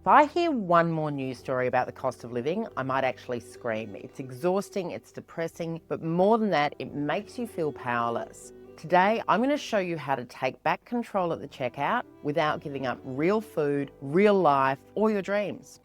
If I hear one more news story about the cost of living, I might actually scream. It's exhausting, it's depressing, but more than that, it makes you feel powerless. Today, I'm going to show you how to take back control at the checkout without giving up real food, real life, or your dreams.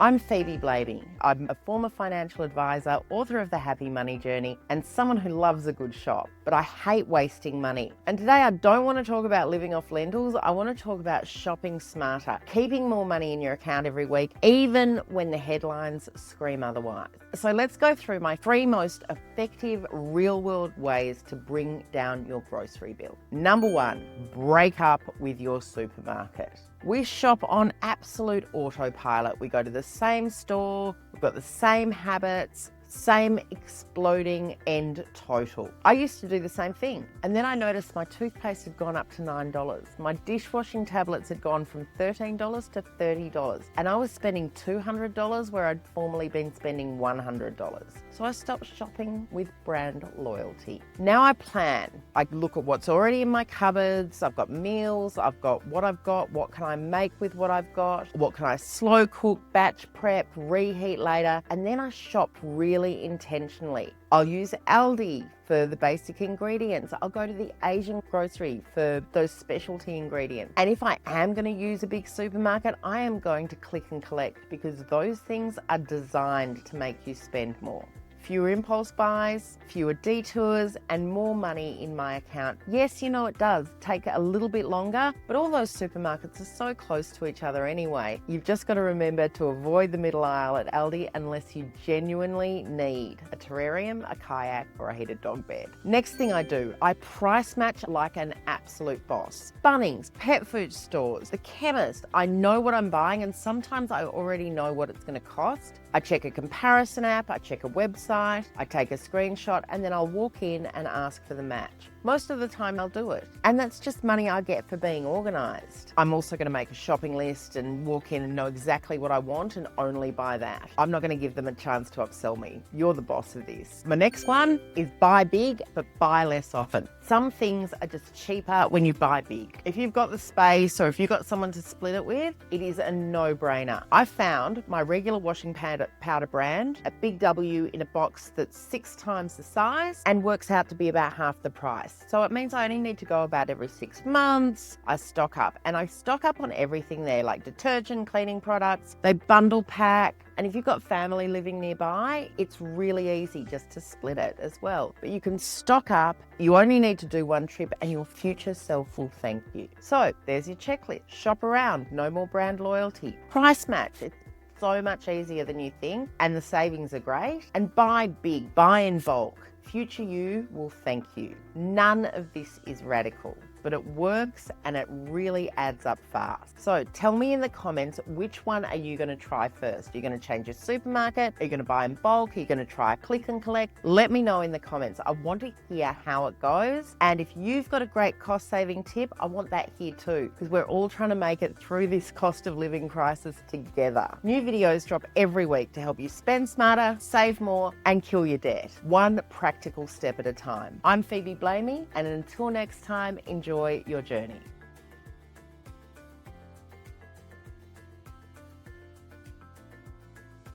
I'm Phoebe Blamey. I'm a former financial advisor, author of The Happy Money Journey, and someone who loves a good shop. But I hate wasting money. And today I don't want to talk about living off lentils. I want to talk about shopping smarter, keeping more money in your account every week, even when the headlines scream otherwise. So let's go through my 3 most effective real-world ways to bring down your grocery bill. Number 1, break up with your supermarket. We shop on absolute autopilot. We go to the same store, we've got the same habits, same exploding end total. I used to do the same thing. And then I noticed my toothpaste had gone up to $9. My dishwashing tablets had gone from $13 to $30. And I was spending $200 where I'd formerly been spending $100. So I stopped shopping with brand loyalty. Now I plan. I look at what's already in my cupboards. I've got meals, I've got, what can I make with what I've got? What can I slow cook, batch prep, reheat later? And then I shop really intentionally. I'll use Aldi for the basic ingredients. I'll go to the Asian grocery for those specialty ingredients. And if I am going to use a big supermarket, I am going to click and collect because those things are designed to make you spend more. Fewer impulse buys, fewer detours, and more money in my account. Yes, you know it does take a little bit longer, but all those supermarkets are so close to each other anyway. You've just got to remember to avoid the middle aisle at Aldi unless you genuinely need a terrarium, a kayak, or a heated dog bed. Next thing I do, I price match like an absolute boss. Bunnings, pet food stores, the chemist, I know what I'm buying and sometimes I already know what it's going to cost. I check a comparison app, I check a website, I take a screenshot, and then I'll walk in and ask for the match. Most of the time I'll do it. And that's just money I get for being organised. I'm also going to make a shopping list and walk in and know exactly what I want and only buy that. I'm not going to give them a chance to upsell me. You're the boss of this. My next one is buy big, but buy less often. Some things are just cheaper when you buy big. If you've got the space or if you've got someone to split it with, it is a no-brainer. I found my regular washing powder brand at Big W in a box that's 6 times the size and works out to be about half the price. So it means I only need to go about every 6 months. I stock up and I stock up on everything there, like detergent, cleaning products. They bundle pack. And if you've got family living nearby, it's really easy just to split it as well. But you can stock up, you only need to do 1 trip and your future self will thank you. So there's your checklist. Shop around, no more brand loyalty. Price match, it's so much easier than you think and the savings are great. And buy big, buy in bulk. Future you will thank you. None of this is radical, but it works and it really adds up fast. So tell me in the comments, which one are you going to try first? Are you going to change your supermarket? Are you going to buy in bulk? Are you going to try click and collect? Let me know in the comments. I want to hear how it goes. And if you've got a great cost saving tip, I want that here too, because we're all trying to make it through this cost of living crisis together. New videos drop every week to help you spend smarter, save more, and kill your debt. One practical step at a time. I'm Phoebe Blamey, and until next time, enjoy your journey.